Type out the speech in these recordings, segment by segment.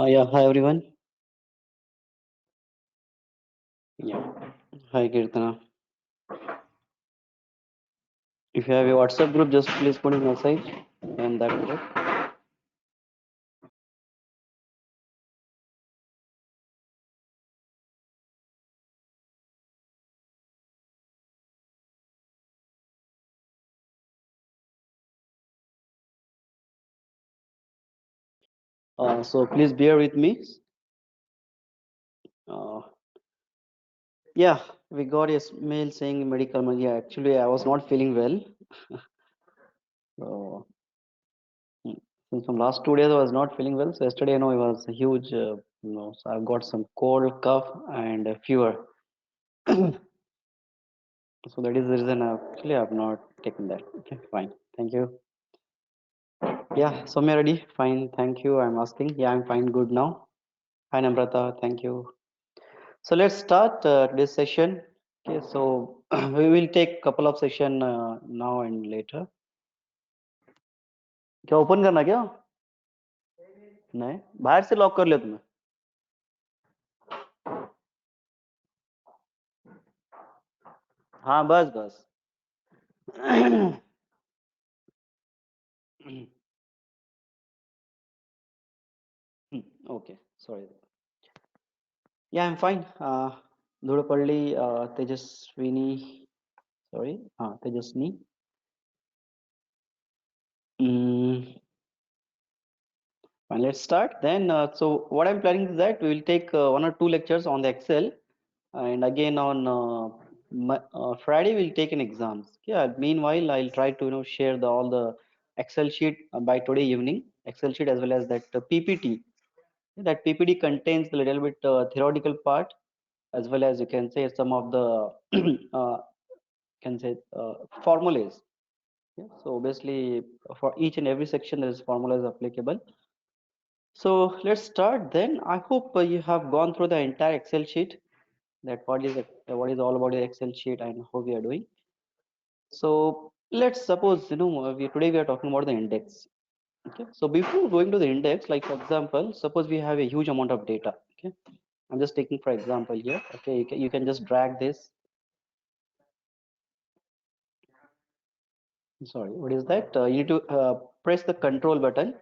Yeah, hi everyone. Yeah, hi Kirtana. If you have a WhatsApp group, just please put a message in that group. So please bear with me. Uh, yeah, we got a mail saying medical emergency. Actually, I was not feeling well. So mm, since from last 2 days I was not feeling well. So yesterday, it was a huge. So I've got some cold, cough, and a fever. So that is the reason actually I've not taken that. Okay, fine. Thank you. Yeah, Soumya ready? Fine, thank you. I'm asking. Yeah, I'm fine, good now. Hi, Namrata, thank you. So let's start this session. Okay, so we will take couple of session now and later. क्या open करना क्या? नहीं, बाहर से lock कर लिया तुमने. हाँ, बस बस. Okay, sorry. Yeah, I'm fine. Dhurapalli, Tejaswini, sorry, Tejasni. Mm, Fine, let's start. Then, so what I'm planning is that we will take one or two lectures on the Excel, and again on Friday we'll take an exams. Yeah. Meanwhile, I'll try to share all the Excel sheet by today evening. Excel sheet as well as that PPT. That PPT contains a little bit theoretical part as well as you can say some of the can say formulas. Yeah. So basically, for each and every section, there is formulas applicable. So let's start then. I hope you have gone through the entire Excel sheet. That what is all about the Excel sheet and how we are doing. So let's suppose today we are talking about the index. Okay. So before going to the index, like for example, suppose we have a huge amount of data. Okay. I'm just taking for example here. Okay. You can just drag this. Sorry, what is that? You need to press the control button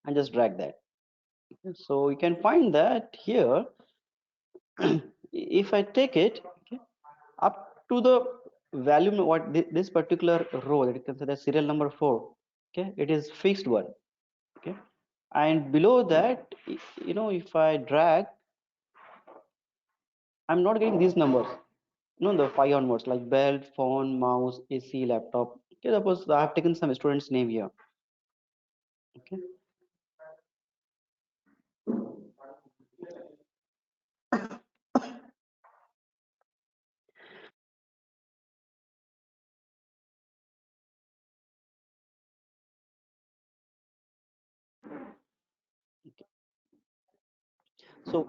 and just drag that. Okay. So you can find that here. If I take it, okay, up to the value what this particular row that you consider serial number 4, okay, it is fixed one. Okay, and below that, if I drag, I'm not getting these numbers, the 5 onwards, like belt, phone, mouse, AC, laptop. Okay, suppose I have taken some student's name here. Okay. So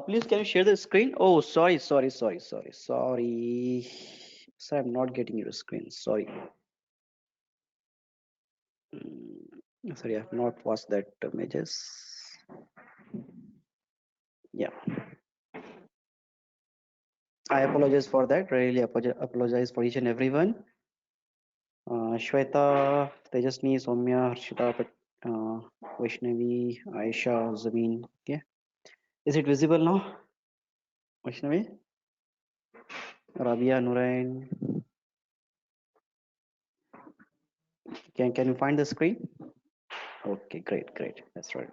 please can you share the screen? Oh, sorry. So I'm not getting your screen, sorry. Sorry, I have not watched that images. Yeah, I apologize for that. Really apologize for each and everyone. Shweta, Tejasni, Soumya, Harshita, Vaishnavi, Aisha, Zameen. Okay, is it visible now? Vaishnavi, Rabia, Nurain. Can you find the screen? Okay, great. That's right.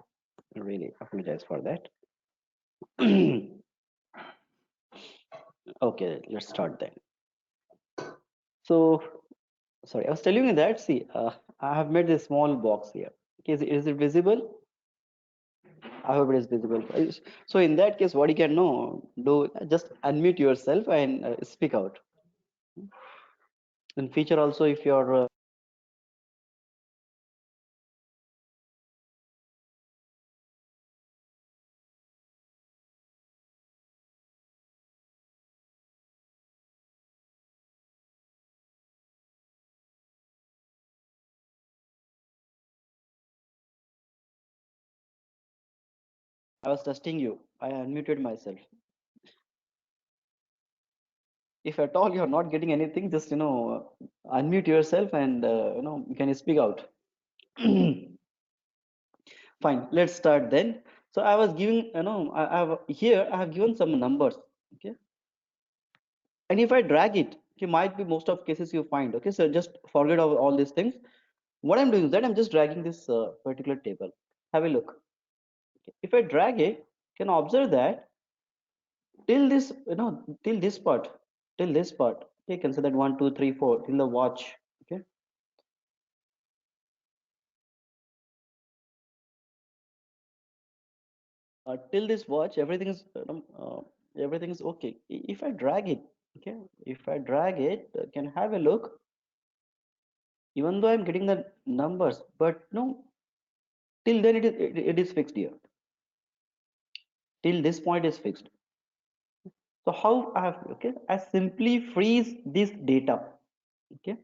I really apologize for that. Okay, let's start then. So, sorry, I was telling you that. See, I have made a small box here. Okay, is it visible? I hope it is visible. So in that case, what you can do, just unmute yourself and speak out. In future also, if you're I was testing you. I unmuted myself. If at all you're not getting anything, just unmute yourself and you can speak out. Fine, let's start then. So I was giving, I have given some numbers, okay? And if I drag it, okay, might be most of cases you find, okay? So just forget all these things. What I'm doing is that I'm just dragging this particular table. Have a look. Okay. If I drag it, you can observe that till this, till this part, okay, you can say that 1, 2, 3, 4, till the watch, okay? Till this watch, everything is okay. If I drag it, okay, if I drag it, can have a look. Even though I'm getting the numbers, but no, till then it is fixed here. Till this point is fixed. So how I have, okay, I simply freeze this data, okay.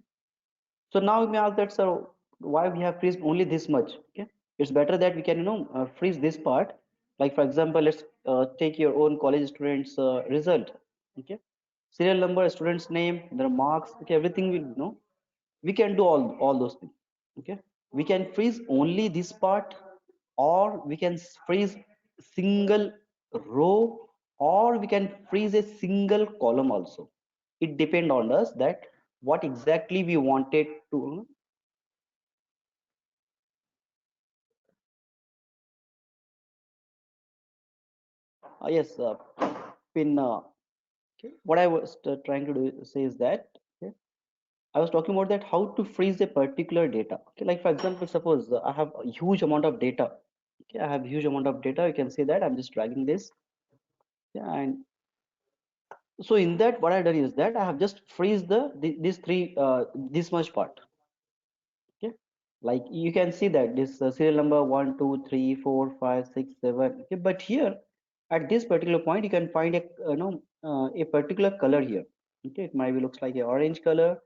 So now we may ask that, sir, why we have freezed only this much, okay. It's better that we can freeze this part. Like for example, let's take your own college students result, okay, serial number, student's name, their marks, okay, everything will we can do all those things, okay. We can freeze only this part, or we can freeze single row, or we can freeze a single column also. It depend on us that what exactly we wanted to. Yes, in okay, what I was trying to say is that, okay, I was talking about that how to freeze a particular data. Okay, like for example, suppose I have a huge amount of data. Okay, I have huge amount of data. You can see that I'm just dragging this. Yeah, and so in that, what I've done is that I have just freeze these three this much part. Okay, like you can see that this serial number 1, 2, 3, 4, 5, 6, 7. Okay, but here at this particular point, you can find a a particular color here. Okay, it might be looks like a orange color.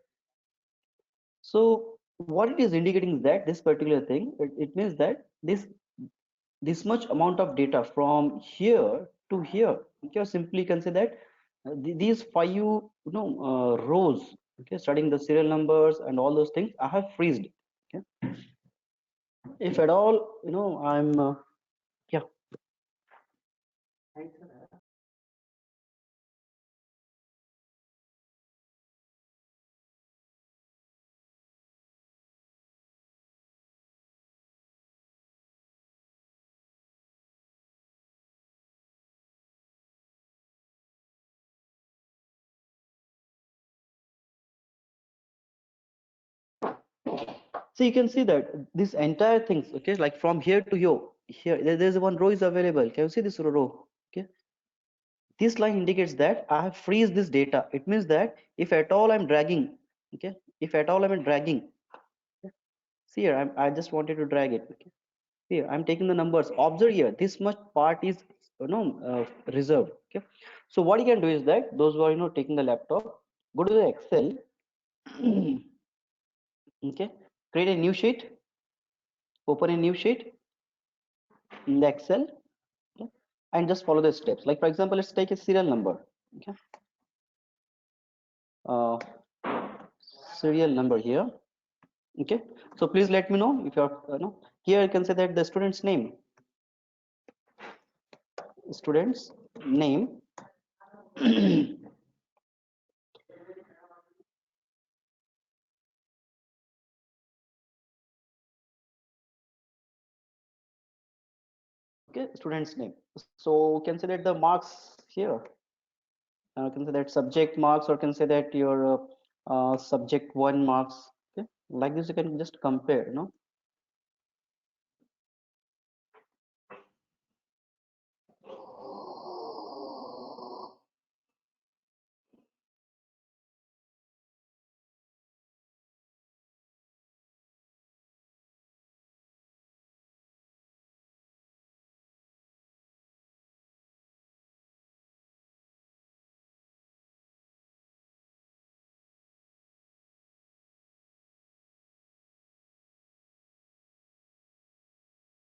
So what it is indicating is that this particular thing, it means that this much amount of data from here to here, okay, simply can say that these five rows, okay, studying the serial numbers and all those things, I have freezed. Okay, if at all I'm yeah. So you can see that this entire things, okay, like from here to here, there's one row is available. Can you see this row? Okay, this line indicates that I have freeze this data. It means that if at all I'm dragging, okay, if at all I'm dragging, okay, see here, I just wanted to drag it. Okay, here I'm taking the numbers. Observe here, this much part is reserved. Okay, so what you can do is that those who are taking the laptop, go to the Excel, okay, create a new sheet, open a new sheet in the Excel, okay, and just follow the steps. Like for example, let's take a serial number. Okay, uh, serial number here. Okay, so please let me know if you're here. You can say that the student's name, student's name. Okay, student's name. So can say that the marks here, can say that subject marks, or can say that your subject one marks. Okay, like this you can just compare,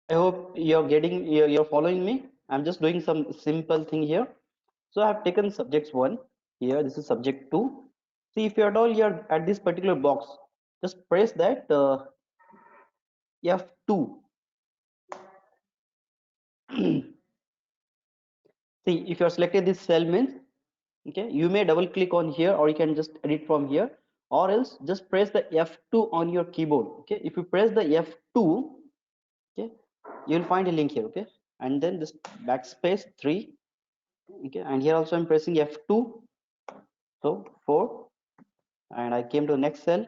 I hope you're getting, you're following me. I'm just doing some simple thing here. So I have taken subjects one here. This is subject two. See, if you're at all you're at this particular box, just press that F2. See, if you're selected this cell means, okay, you may double click on here or you can just edit from here, or else just press the F2 on your keyboard. Okay, if you press the F2, okay, you'll find a link here. Okay, and then just backspace 3. Okay, and here also I'm pressing F2, so 4, and I came to the next cell,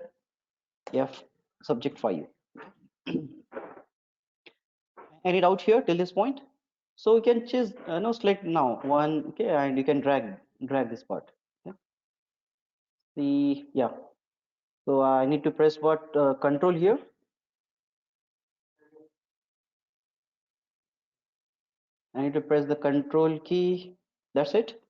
F subject 5. Any doubt here till this point? So you can choose no select now one, okay, and you can drag this part. Okay. See, yeah. So I need to press what control here. I need to press the control key. That's it.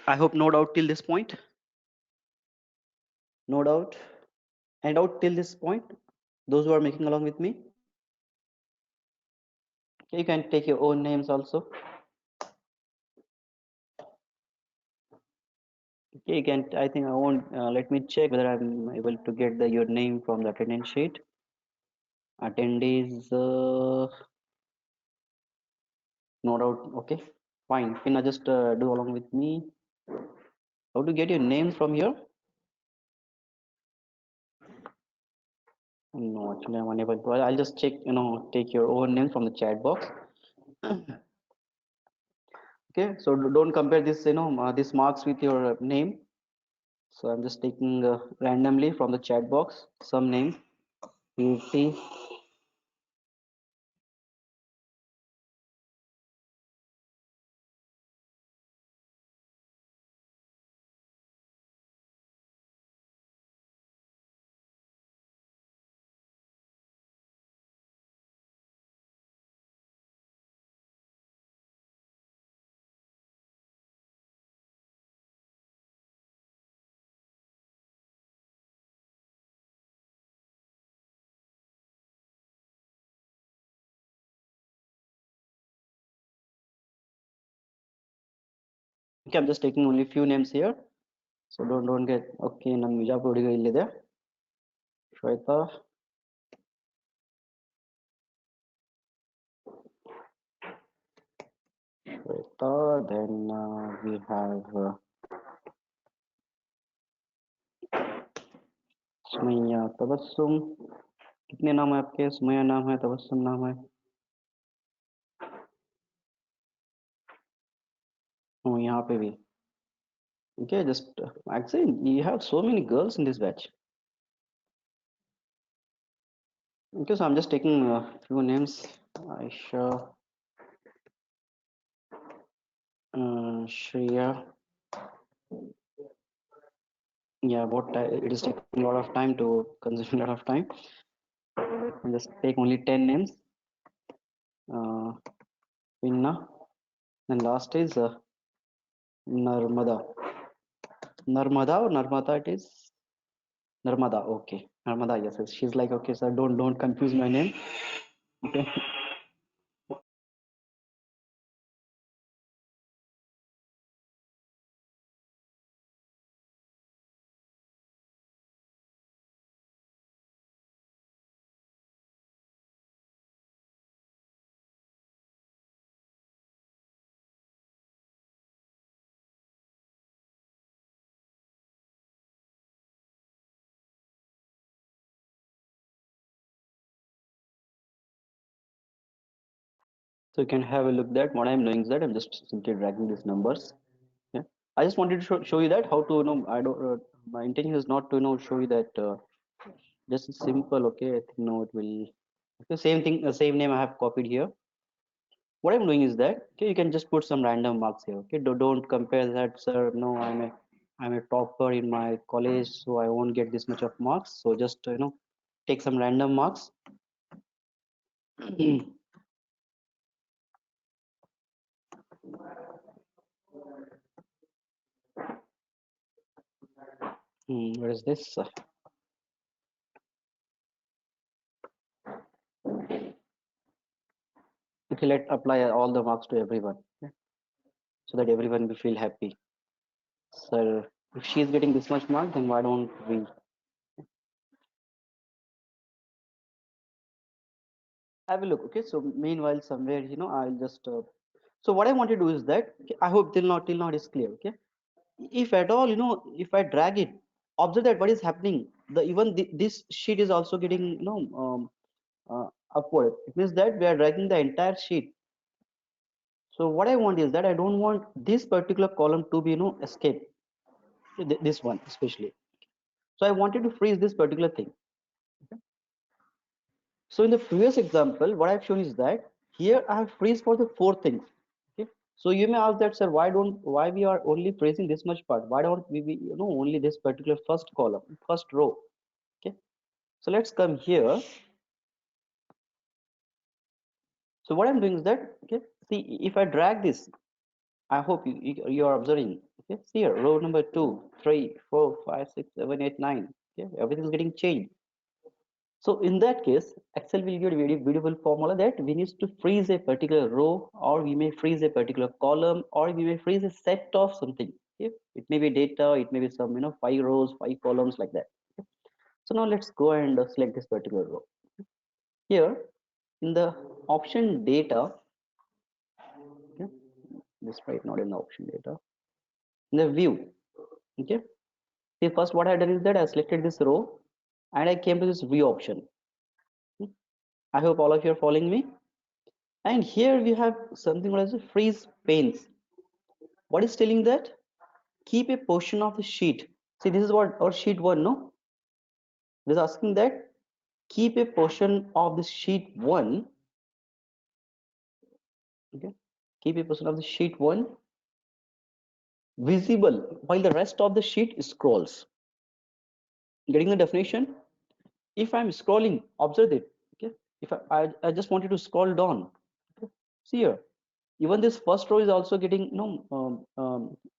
I hope no doubt till this point. No doubt. And doubt till this point. Those who are making along with me. Okay, you can take your own names also. Okay, you can. I think I won't. Let me check whether I'm able to get your name from the attendance sheet. Attendees. No doubt. Okay, fine. Can I just do along with me? How to get your names from here? No, actually I'm unable to. I'll just check. Take your own name from the chat box. Okay, so don't compare this. This marks with your name. So I'm just taking randomly from the chat box some name. PT. Okay, I'm just taking only few names here. So don't get okay. ನಾನು ವಿಜಾಪುರ ಇಲ್ಲಿದೆ. Shweta. Shweta, then we have Sumaiya Tabassum. कितने नाम है आपके? सुमैया नाम है, तबस्सुम नाम है. यहाँ पे भी. Okay, just actually you have so many girls in this batch. Okay, so I'm just taking a few names. Aisha, Shreya. Yeah, it is taking a lot of time to consume a lot of time. I'll just take only 10 names. Pinna. Then last is Narmada. Narmada or Narmada it is? Narmada, okay. Narmada, yes. She's like, okay, sir, don't confuse my name. Okay. So you can have a look that what I'm doing is that I'm just simply dragging these numbers. Yeah. I just wanted to show you that how to I don't my intention is not to show you that just simple. Okay, I think no it will. Okay, same thing, the same name I have copied here. What I'm doing is that okay, you can just put some random marks here. Okay, don't compare that, sir. No, I'm a topper in my college, so I won't get this much of marks. So just take some random marks. Where is this? Okay, let apply all the marks to everyone, okay, so that everyone will feel happy. So if she is getting this much mark, then why don't we have a look? Okay, so meanwhile, somewhere, I'll just. So what I want to do is that, okay, I hope till now it is clear. Okay, if at all, if I drag it, observe that what is happening. The even this sheet is also getting, upward. It means that we are dragging the entire sheet. So what I want is that I don't want this particular column to be, escape. This one especially. So I wanted to freeze this particular thing. Okay? So in the previous example, what I've shown is that here I have freeze for the four things. Okay. So you may ask that, sir, why we are only freezing this much part? Why don't we only this particular first column, first row? Okay. So let's come here. So what I'm doing is that, okay, see, if I drag this, I hope you are observing. Okay, see here, row number 2, 3, 4, 5, 6, 7, 8, 9. Okay, everything is getting changed. So in that case, Excel will give a very beautiful formula that we need to freeze a particular row, or we may freeze a particular column, or we may freeze a set of something. Okay? It may be data, it may be some, 5 rows, 5 columns like that. Okay? So now let's go and select this particular row. Here in the option data, okay, this right not in the option data, in the view, okay. See, first what I done is that I selected this row and I came to this view option. I hope all of you are following me. And here we have something called as a freeze panes. What is telling that? Keep a portion of the sheet. See, this is what our sheet one, no? It is asking that keep a portion of the sheet one. Okay. Keep a portion of the sheet one visible while the rest of the sheet scrolls. Getting the definition? If I'm scrolling, observe it. Okay. If I just wanted to scroll down. Okay. See here. Even this first row is also getting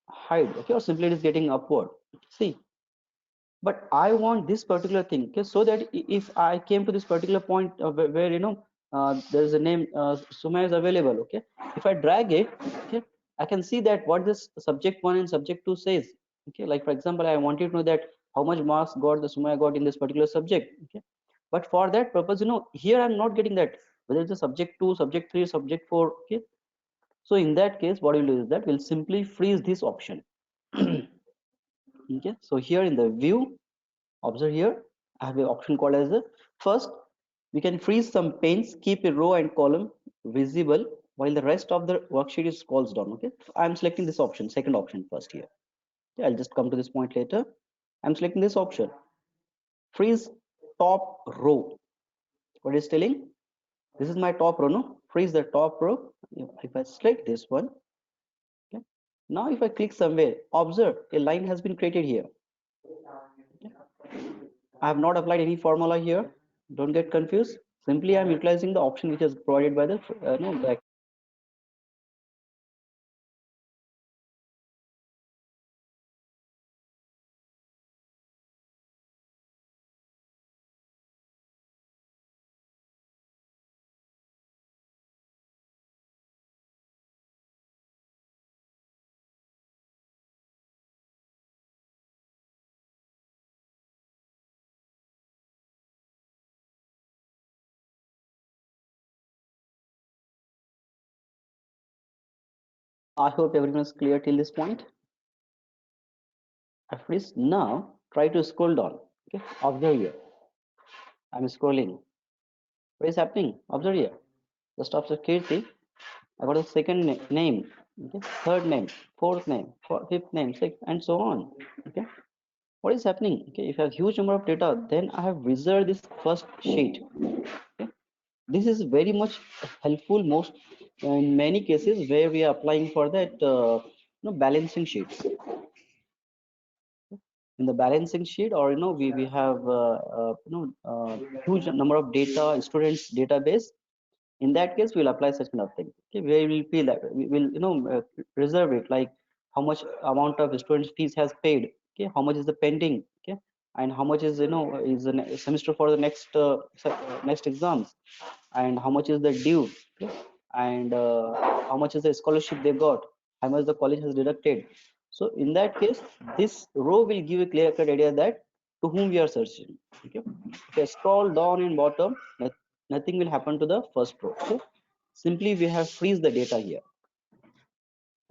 hide, okay, or simply it is getting upward. See, but I want this particular thing, okay, so that if I came to this particular point where there is a name Sumaya is available, okay, if I drag it, okay, I can see that what this subject one and subject two says. Okay, like for example, I wanted to know that how much marks got the Sumaya got in this particular subject. Okay, but for that purpose, here I'm not getting that whether it's a subject 2, subject 3, subject 4. Okay, so in that case, what we'll do is that we'll simply freeze this option. Okay, so here in the view, observe here, I have an option called as the first. We can freeze some panes, keep a row and column visible while the rest of the worksheet is scrolls down. Okay, so I'm selecting this option, second option first here. Okay, I'll just come to this point later. I'm selecting this option, freeze top row. What is telling? This is my top row, no? Freeze the top row. If I select this one, okay. Now if I click somewhere, observe a line has been created here. Okay. I have not applied any formula here. Don't get confused. Simply I'm utilizing the option which is provided by the no, the I hope everyone is clear till this point. At least now try to scroll down. Okay, observe here. I'm scrolling. What is happening? Observe here. Just observe carefully. I got a second name, okay, third name, fourth name, fifth name, sixth, and so on. Okay, what is happening? Okay, if I have huge number of data, then I have reserved this first sheet. Okay, this is very much helpful most in many cases where we are applying for that balancing sheets. In the balancing sheet, or we have huge number of data students database. In that case we'll apply such kind of thing. Okay, where we'll feel that we will reserve it, like how much amount of students fees has paid, okay, how much is the pending, and how much is is a semester for the next exams, and how much is the due, okay? And how much is the scholarship they got, how much the college has deducted. So in that case, this row will give a clear cut idea that to whom we are searching. Okay, if I scroll down in bottom, nothing will happen to the first row. Okay, simply we have freeze the data here.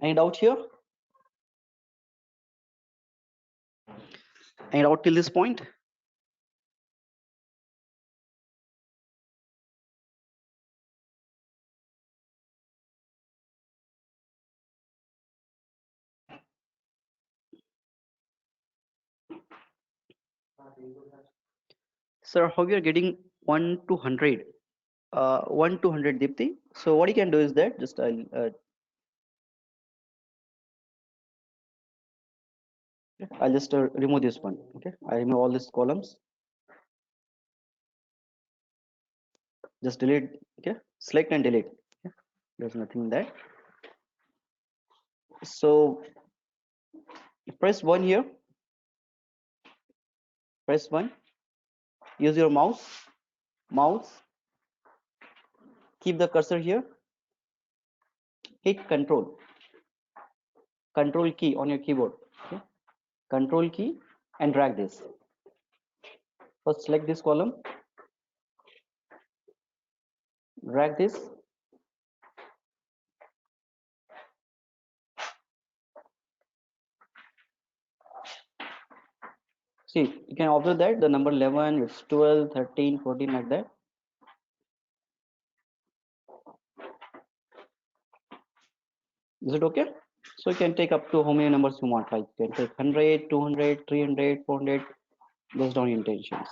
Any doubt here? Any doubt till this point? Sir, how you are getting 1 to 100? 1 to 100, Deepti. So what you can do is that just I'll just remove this one. Okay, I remove all these columns. Just delete. Okay, select and delete. Okay? There's nothing there. So press 1 here. Press 1. Use your mouse. Mouse. Keep the cursor here. Hit Control. Control key on your keyboard. Okay? Control key and drag this. First select this column. Drag this. See, you can observe that the number 11, it's 12, 13, 14 like that. Is it okay? So you can take up to how many numbers you want. Like you can take 100, 200, 300, 400 based on your intentions.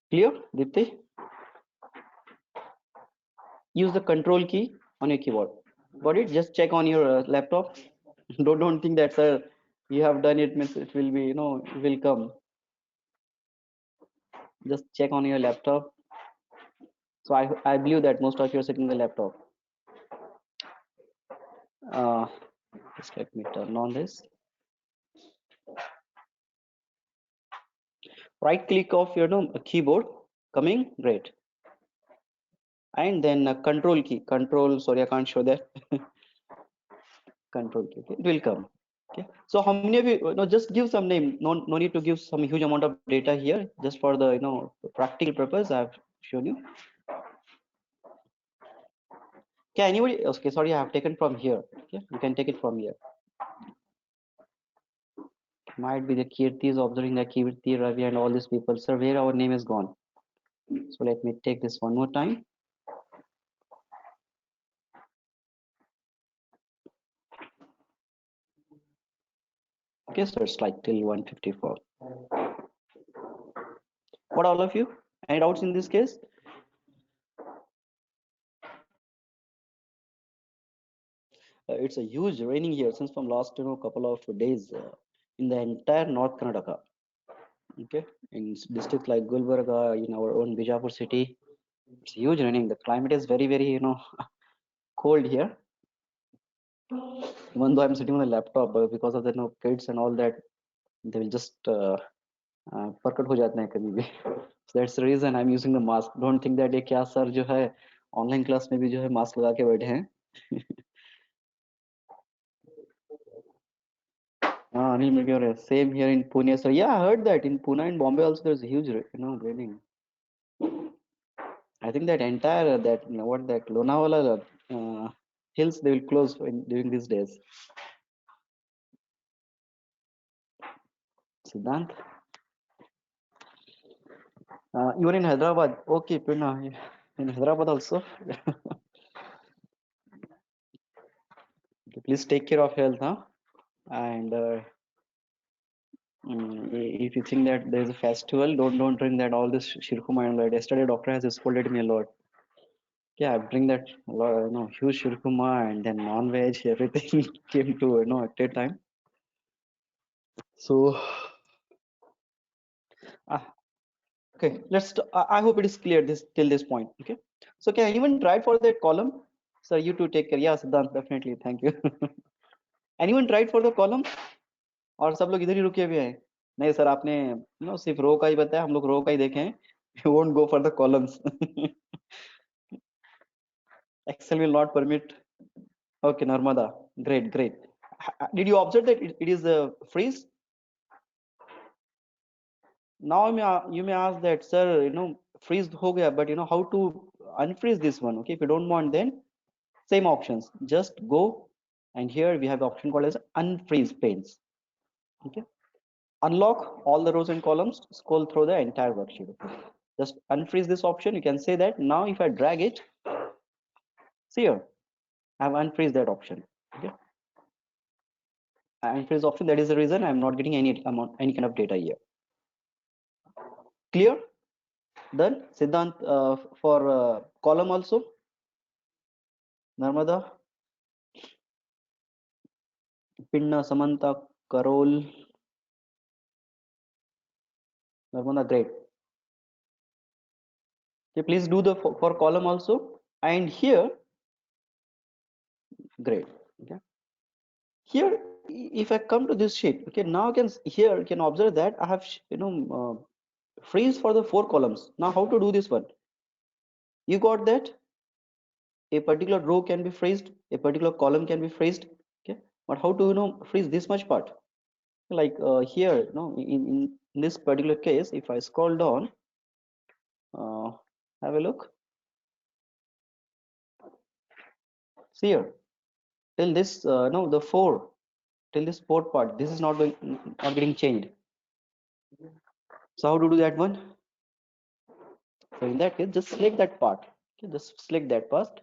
Clear, Dipti? Use the control key on your keyboard. Got it? Just check on your laptop. Don't think that, sir, you have done it means it will be, it will come. Just check on your laptop. So I believe that most of you are sitting in the laptop. Just let me turn on this. Right click of your keyboard, coming, great. And then control key, sorry, I can't show that. Control key, okay? It will come. Okay, so how many of you, just give some name. No need to give some huge amount of data here, just for the practical purpose I've shown you. Okay, anybody? Okay, sorry, I have taken from here. Okay, you can take it from here. Might be the Kirti is observing the Kirti, Ravi, and all these people. Sir, where our name is gone? So let me take this one more time. Okay, so it's like till 154. What all of you? Any doubts in this case? It's a huge raining here since from last couple of days in the entire North Karnataka. Okay, in districts like Gulbarga, in our own Bijapur city, it's huge raining. The climate is very very cold here. Even though I'm sitting on a laptop, because of the kids and all that, they will just परकट हो जाते हैं कभी भी. So that's the reason I'm using the mask. Don't think that ये क्या sir जो है ऑनलाइन क्लास में भी जो है मास्क लगा के बैठे हैं. Anil Meghore, same here in Pune. So yeah, I heard that in Pune and Bombay also there's a huge, raining. I think that entire that what that Lonavala hills they will close during these days. Siddhant, you are in Hyderabad. Okay, Pune, in Hyderabad also. Please take care of health, huh? And if you think that there's a festival, don't drink that all this shirkuma and that. Yesterday, doctor has scolded me a lot. Yeah, I drink that a lot, huge shirkuma and then non-veg, everything came to at a time. So, okay, let's. I hope it is clear this till this point. Okay, so can anyone try for that column? Sir, you two take care. Yeah, Siddhant, definitely. Thank you. Anyone tried for the column और सब लोग इधर ही रुके हुए हैं। नहीं sir, आपने सिर्फ रो का ही बताया, हम लोग रो का ही देखे हैं। You won't go for the columns. Excel will not permit. Okay, Narmada, great, great. Did you observe that it is a freeze? Now you may ask that, sir, freeze ho gaya, but how to unfreeze this one? Okay, if you don't want, then same options. Just go, and here we have the option called as unfreeze panes. Okay, unlock all the rows and columns. Scroll through the entire worksheet. Okay? Just unfreeze this option. You can say that now if I drag it, see here, I have unfreeze that option. Okay, unfreeze option. That is the reason I'm not getting any kind of data here. Clear? Done. Siddhant, for column also. Narmada, Pinna, Samantha, Karol, Narmada, great. Okay, please do the for column also. And here, great. Okay. Here, if I come to this sheet, okay, now you can observe that I have freeze for the 4 columns. Now how to do this one? You got that a particular row can be freezed, a particular column can be freezed. Okay, but how to freeze this much part? Like here, in this particular case, if I scroll down, have a look. See here, till this no the 4 till this 4th part, this is not getting changed. So how to do that one? So in that case, just select that part. Okay, just select that part.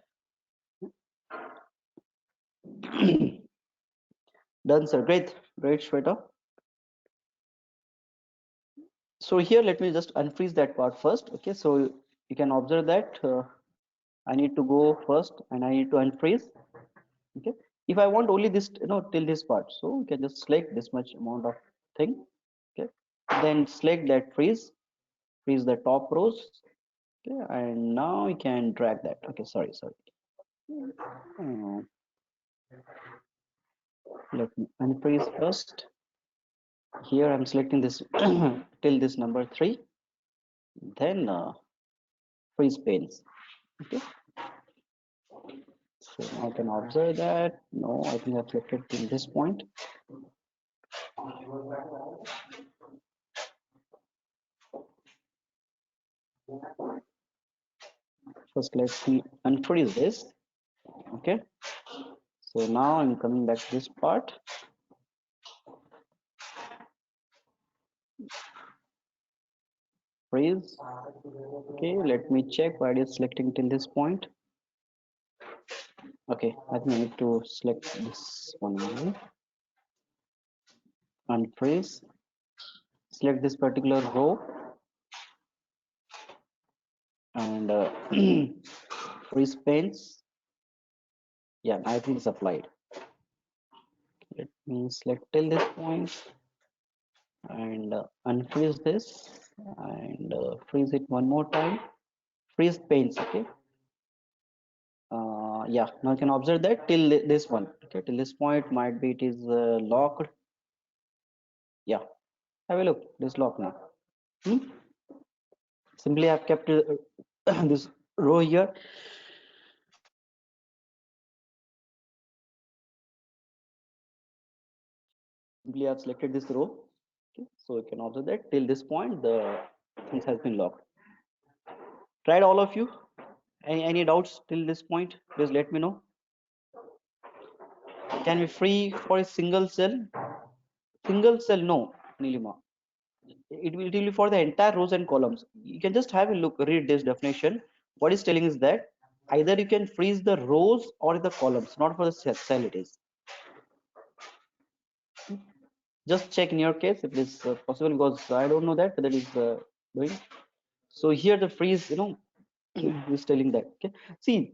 Done, sir. Great, great, Shweta. So here, let me just unfreeze that part first. Okay, so you can observe that I need to go first and I need to unfreeze. Okay, if I want only this, till this part, so you can just select this much amount of thing. Okay, then select that freeze the top rows. Okay, and now you can drag that. Okay, sorry. Uh, let me unfreeze first. Here I'm selecting this till this number 3, then freeze panes. Okay, so I can observe that. No, I think I've selected till this point. First, let me unfreeze this. Okay, so now I'm coming back to this part. Freeze. Okay, let me check why it is selecting till this point. Okay, I think I need to select this one only. Unfreeze. Select this particular row and freeze panes. Yeah, I think it's applied. Let me select till this point and unfreeze this and freeze it one more time. Freeze panes. Okay. Yeah, now you can observe that till this one. Okay, till this point might be it is locked. Yeah, have a look. This lock now. Simply I've kept this row here. Simply I've selected this row. Okay, so you can observe that till this point the things has been locked. Tried all of you? Any doubts till this point? Please let me know. Can we free for a single cell? Single cell, no, Nilima. It will be for the entire rows and columns. You can just have a look, read this definition. What is telling is that either you can freeze the rows or the columns, not for the cell it is. Just check in your case if it is possible, because I don't know that whether it is doing. So here the freeze, is telling that. Okay, see,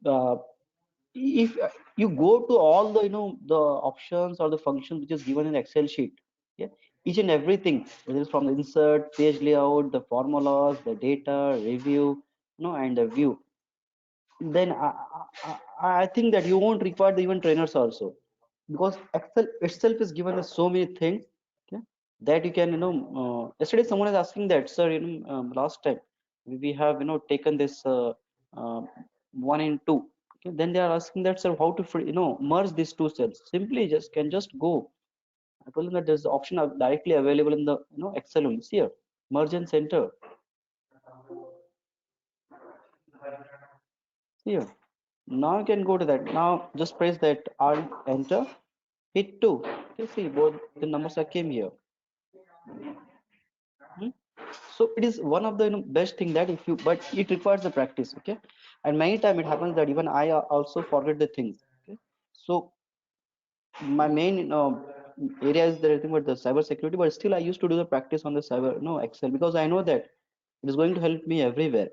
if you go to all the the options or the functions which is given in Excel sheet, yeah, each and everything, whether it's from the insert, page layout, the formulas, the data, review, and the view, then I think that you won't require the even trainers also, because Excel itself is given us so many things. Okay, that you can, yesterday someone is asking that, sir, last time we have, taken this uh, 1 and 2. Okay, then they are asking that, sir, how to merge these two cells. Simply just can just go. I told them that there's the option directly available in the, Excel only. See here, merge and center. See here. Now you can go to that. Now just press that Alt Enter, hit 2. You see both the numbers are came here. Hmm? So it is one of the, best thing that if you, but it requires the practice. Okay, and many time it happens that even I also forget the things. Okay, so my main area is the thing about the cyber security, but still I used to do the practice on the cyber, Excel, because I know that it is going to help me everywhere.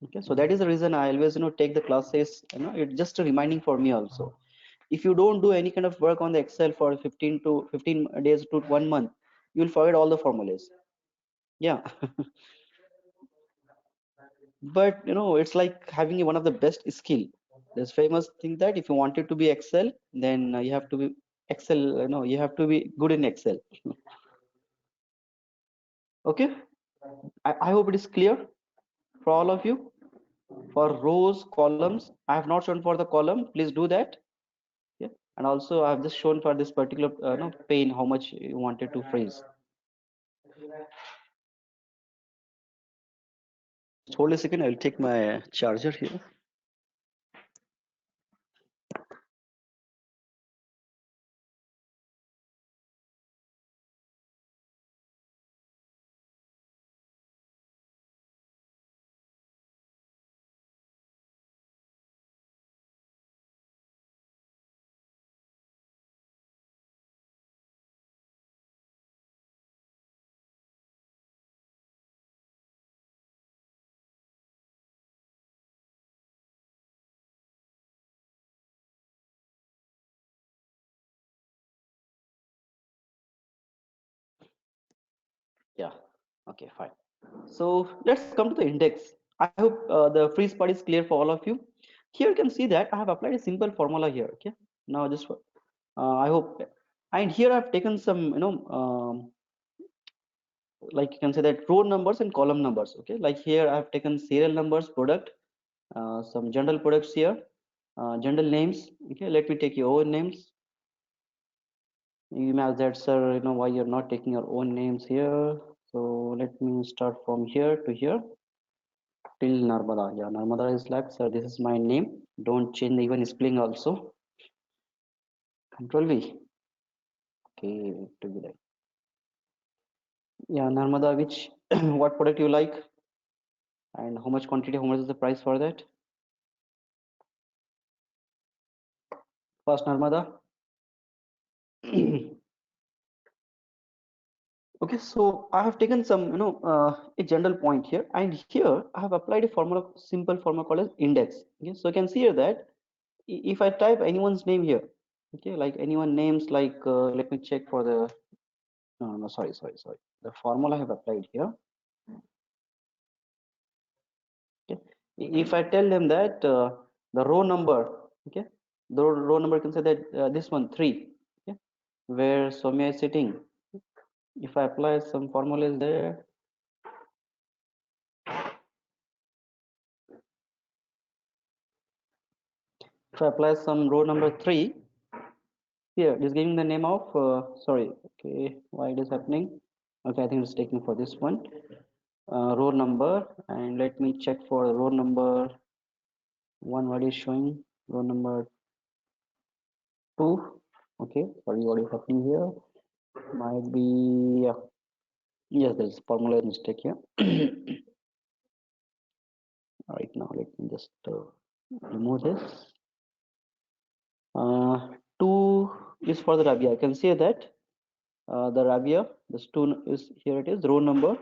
Okay, so that is the reason I always, take the classes. It's just a reminding for me also. If you don't do any kind of work on the Excel for 15 to 15 days to 1 month, you'll forget all the formulas. Yeah. But it's like having one of the best skill. There's famous thing that if you wanted to be Excel, then you have to be Excel. You have to be good in Excel. Okay. I hope it is clear for all of you. For rows, columns, I have not shown for the column. Please do that. Yeah. And also I have just shown for this particular pane how much you wanted to freeze. Just hold a second. I'll take my charger here. Yeah. Okay, fine. So let's come to the index. I hope the freeze part is clear for all of you. Here you can see that I have applied a simple formula here. Okay. Now just I hope, and here I've taken some, like you can say that row numbers and column numbers. Okay. Like here I have taken serial numbers, product, some general products here, general names. Okay. Let me take your own names. You may ask that, sir, why you're not taking your own names here. So let me start from here to here till Narmada. Yeah, Narmada is like, sir, this is my name. Don't change even spelling also. Control V. Okay, to be like. Yeah, Narmada, which what product you like and how much quantity, how much is the price for that? First, Narmada. Okay, so I have taken some, a general point here, and here I have applied a formula, simple formula called as index. Okay, so you can see here that if I type anyone's name here, okay, like anyone names like, let me check for the, no, sorry. The formula I have applied here. Okay, if I tell them that the row number, okay, the row number can say that this one 3, okay, where Soumya is sitting. If I apply some formulas there, if I apply some row number 3 here, it is giving the name of sorry, okay, why it is happening? Okay, I think it's taking for this one row number, and let me check for row number 1. What is showing row number 2? Okay, sorry, what is happening here? Might be yes, there's formula mistake here. Right now, let me just remove this. 2 is for the Rabia. I can see that the Rabia, this 2 is here. It is row number.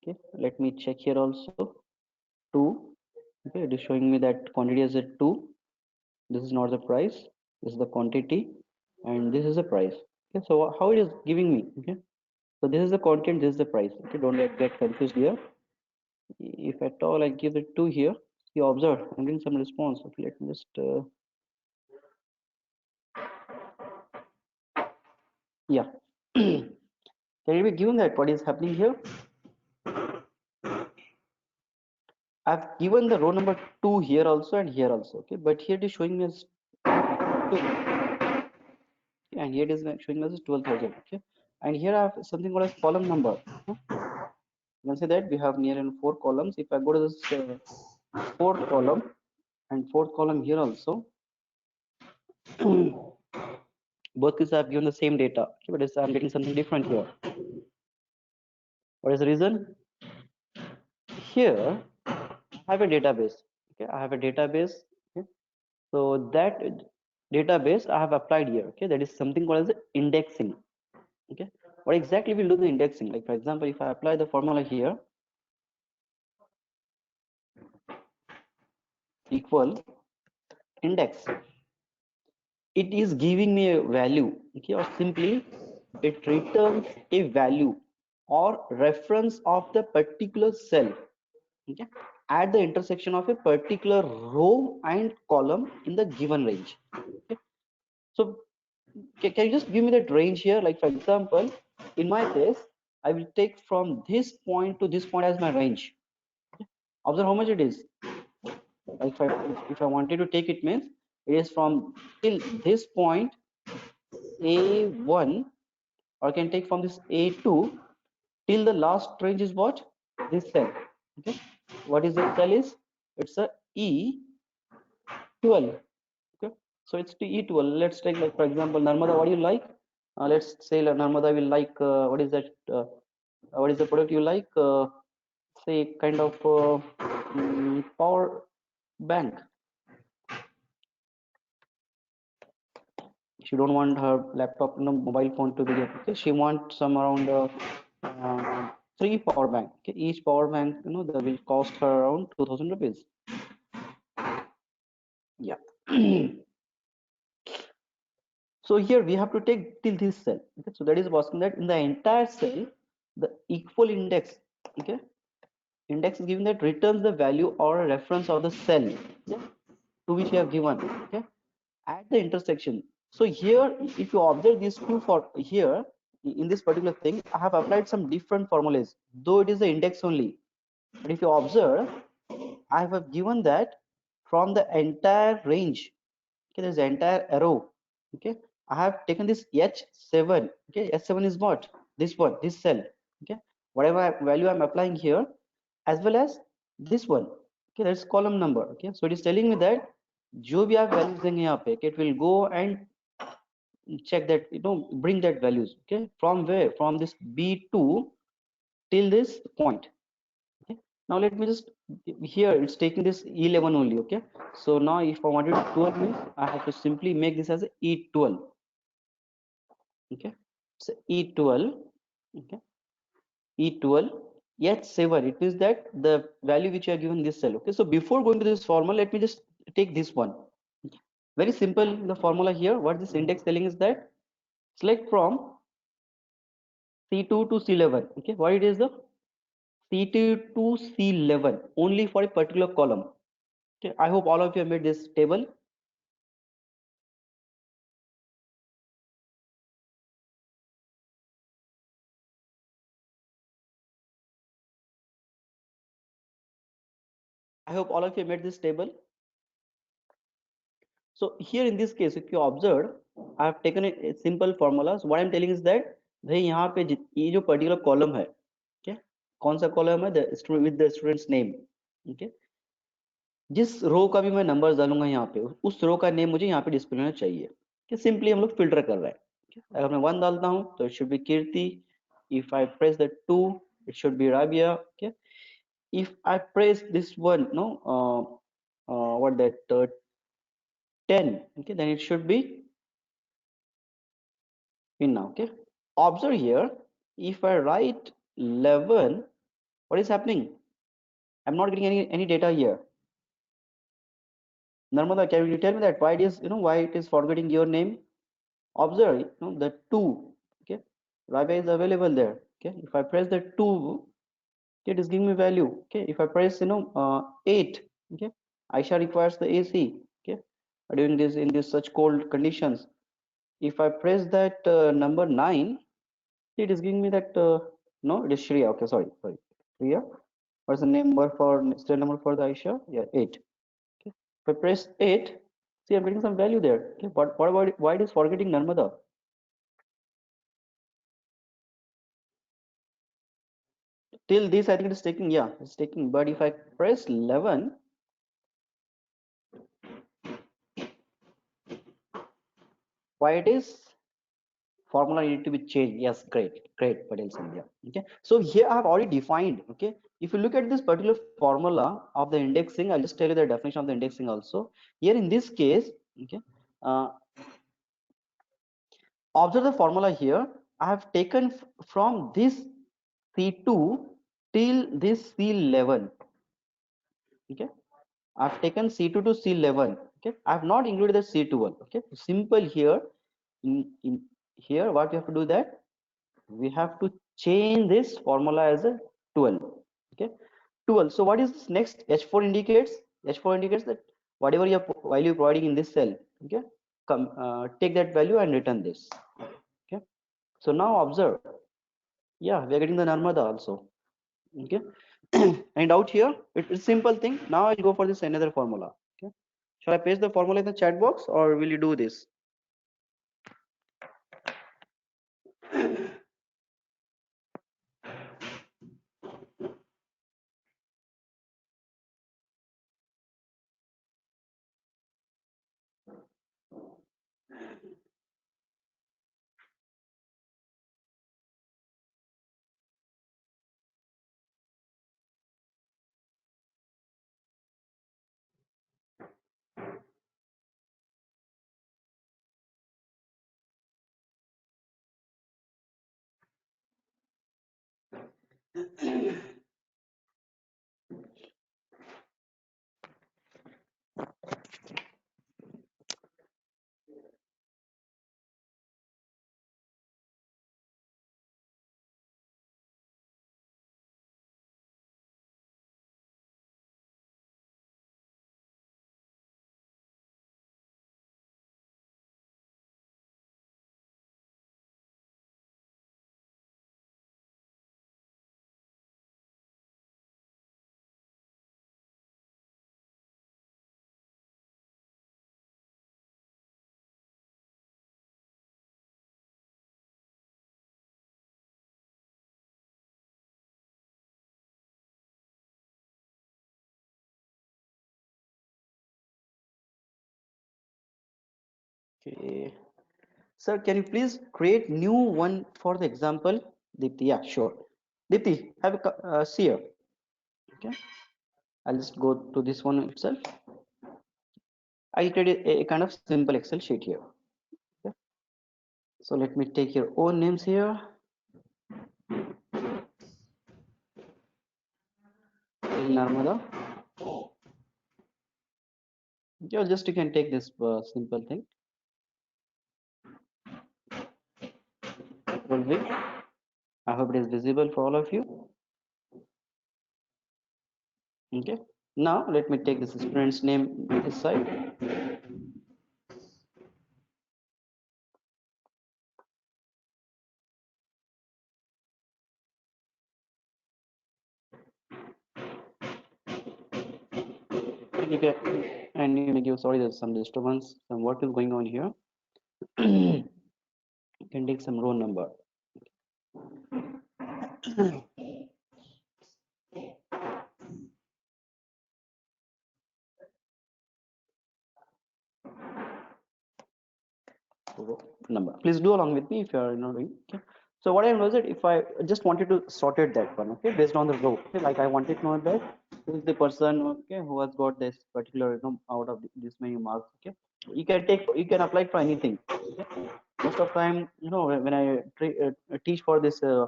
Okay, let me check here also. 2. Okay, it is showing me that quantity is at 2. This is not the price. This is the quantity, and this is the price. Okay, so how it is giving me? Okay, so this is the content. This is the price. Okay, don't get confused here. If at all I give it 2 here, you observe I'm getting some response. Okay, let me just yeah. Can it be given that what is happening here? I've given the row number 2 here also and here also, okay, but here it is showing me as 2, and here it is showing me as 12,000, okay, and here I have something called as column number. You can say that we have near and 4 columns. If I go to this fourth column and fourth column here also, both these have given the same data, okay, but I'm getting something different here. What is the reason? Here I have a database, okay, I have a database, okay, so that database I have applied here, okay, that is something called as indexing, okay. What exactly will do the indexing? Like for example, if I apply the formula here, equal index, it is giving me a value, okay, or simply it returns a value or reference of the particular cell, okay, at the intersection of a particular row and column in the given range, okay. So can you just give me that range here? Like for example, in my case, I will take from this point to this point as my range. Observe how much it is. Like if I wanted to take, it means it is from till this point A1, or I can take from this A2 till the last range is what? This cell. Okay. What is this cell is? It's a E12. Okay. So it's to E12. Let's take, like for example, Narmada, what do you like? Let's say Narmada will like what is that? What is the product you like? Say kind of power bank. She don't want her laptop, mobile phone to be there, okay. She wants some around 3 power bank, okay. Each power bank, that will cost her around 2000 rupees. Yeah. So here we have to take till this cell, okay. So that is asking that in the entire cell, the equal index, okay, index is given that returns the value or a reference of the cell, okay, to which you have given, okay, at the intersection. So here, if you observe these two, for here in this particular thing, I have applied some different formulas, though it is the index only. But if you observe, I have given that from the entire range, okay, there's the entire arrow, okay. I have taken this H7, okay. H7 is what? This one, this cell, okay. Whatever value I'm applying here, as well as this one, okay, that's column number, okay. So it is telling me that जो भी आप values देंगे यहाँ पे, it will go and check that, bring that values, okay, from where? From this B2 till this point, okay. Now let me just, here it's taking this E11 only, okay. So now if I wanted 12 means I have to simply make this as a E12, okay. So E12, okay, E12 H7, it means that the value which you are given this cell, okay. So before going to this formula, let me just take this one. Very simple, the formula here, what this index telling is that select from C2 to C11, okay. What it is, the C2 to C11 only for a particular column, okay. I hope all of you have made this table. I hope all of you made this table. So here in this case, if you observe, I have taken a simple formula. So what I'm telling is that भाई यहाँ पे ये जो particular column है, okay, कौन सा column है? The student with the student's name, okay. जिस रो का भी मैं नंबर डालूंगा यहाँ पे, उस रो का नेम मुझे यहाँ पे डिस्प्ले होना चाहिए, कि सिंपली हम लोग फिल्टर कर रहे हैं, okay? अगर मैं 1 डालता हूँ तो it should be Kirti. If I press the 2, it should be Rabia, okay. If I press this one, no, what that 10, okay, then it should be in now, okay. Observe here, if I write 11, what is happening? I'm not getting any data here. Narmada, can you tell me that why it is, why it is forgetting your name? Observe, the 2, okay. Rabia is available there, okay. If I press the 2, okay, it is giving me value, okay. If I press 8, okay, Aisha requires the AC, okay, during this, in this such cold conditions. If I press that number 9, It is giving me that no, it is Shreya. Okay, sorry. Shreya. What's the number for serial number for the Aisha? Yeah, 8. Okay. If I press 8, see I'm getting some value there. Okay, but what about why it is forgetting Narmada? Till this I think it is taking, yeah, it's taking. But if I press 11, why it is formula need to be changed? Yes, great, Patel Sandhya. Okay, so here I have already defined. Okay, if you look at this particular formula of the indexing, I'll just tell you the definition of the indexing also. Here in this case, okay, uh, observe the formula here. I have taken from this C2 till this C11. Okay, I've taken C2 to C11. Okay, I have not included the C2 one. Okay, simple here. In here, what we have to do that we have to change this formula as a 12. Okay, 12. So what is this next? H4 indicates. H4 indicates that whatever your value providing in this cell. Okay, come take that value and return this. Okay, so now observe. Yeah, we are getting the Narmada also. Okay, and out here it's simple thing. Now I'll go for this another formula. Okay, shall I paste the formula in the chat box or will you do this? Okay, sir, can you please create new one for the example? Dipti, yeah, sure. Dipti, have a see here. Okay, I'll just go to this one itself. I created a kind of simple Excel sheet here. Okay. So let me take your own names here. Narmada. Yeah, just you can take this simple thing. Control V. I hope it is visible for all of you. Okay. Now let me take this student's name this side. And you can, and you may give, sorry, there's some disturbance, some work is going on here. You can take some row number. Row number. Please do along with me if you are not doing. Okay. So what I was it if I just wanted to sorted that one, okay, based on the row. Okay, like I wanted to know that who is the person, okay, who has got this particular, out of this many marks. Okay, you can apply for anything. Okay. Most of time, when I teach for this CA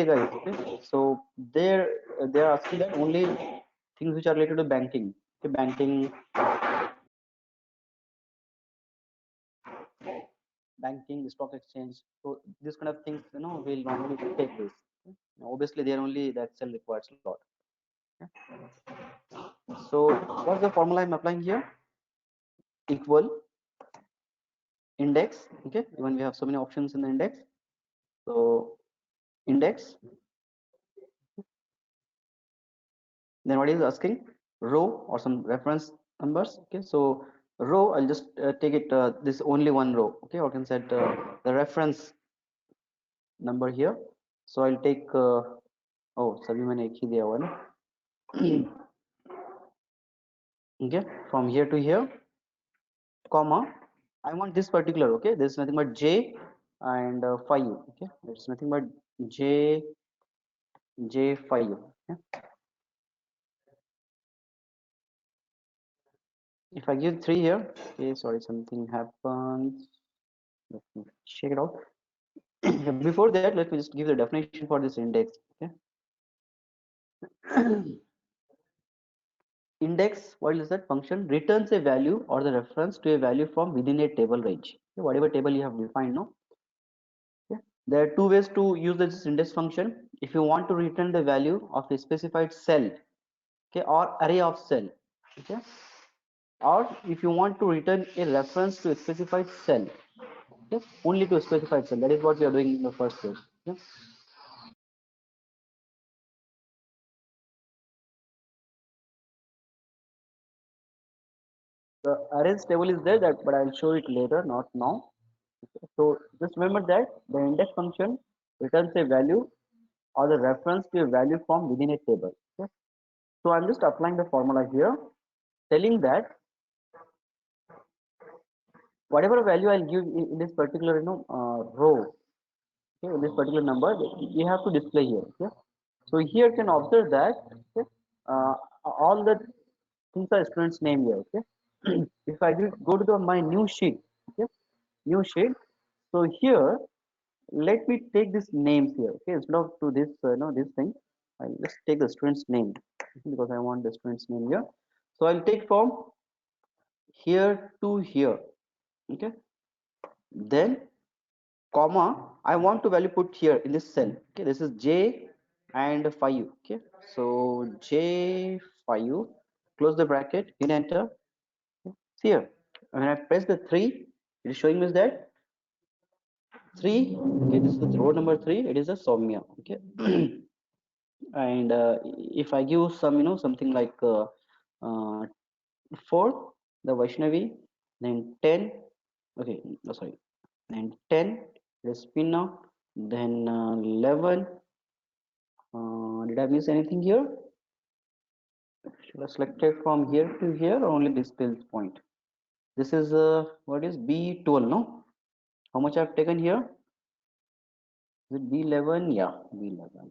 guys, okay, so they're asking that only things which are related to banking. Okay, banking, stock exchange. So this kind of things, will normally take this. Okay. Now, obviously, there only the Excel requires a lot. Okay. So what's the formula I'm applying here? Equal index. Okay. Even we have so many options in the index. So index, then what is asking? Row or some reference numbers. Okay, so row, I'll just take it this only one row. Okay, or can set the reference number here. So I'll take oh सभी मैंने एक ही दिया हुआ है ना. Okay, from here to here, comma, I want this particular. Okay, there's nothing but j and 5. Okay, it's nothing but j5. Okay? If I give 3 here, okay, sorry, something happens. Let me check it out. Before that, let me just give the definition for this index. Okay, index, what is that function? Returns a value or the reference to a value from within a table range. Okay, whatever table you have defined, no. Okay. There are two ways to use this index function. If you want to return the value of a specified cell, okay, or array of cell, okay, or if you want to return a reference to a specified cell, okay, only to a specified cell. That is what we are doing in the first place. Okay. The arrays table is there, that but I'll show it later, not now. Okay. So just remember that the index function returns a value or the reference to a value from within a table. Okay. So I'm just applying the formula here, telling that whatever value I'll give in this particular row, okay, in this particular number, you have to display here. Okay. So here you can observe that, okay, all the things are students name here. Okay. If I will go to my new sheet, okay, new sheet. So here let me take this names here. Okay, instead of to this this thing, I'll just take the student's name, because I want the student's name here. So I'll take from here to here. Okay, then comma, I want to value put here in this cell. Okay, this is j and 5. Okay, so j5, close the bracket, hit enter. Okay. Here when I press the 3, it is showing me that 3. Okay, this is row number 3, it is a Soumya. Okay. And if I give some something like uh, 4, the Vaishnavi, then 10. Okay, no, sorry, then 10 Respina, then 11. Did I miss anything here? Should I select it from here to here or only this point? This is what is B12, no? How much I've taken here? Is it B11? Yeah, B11.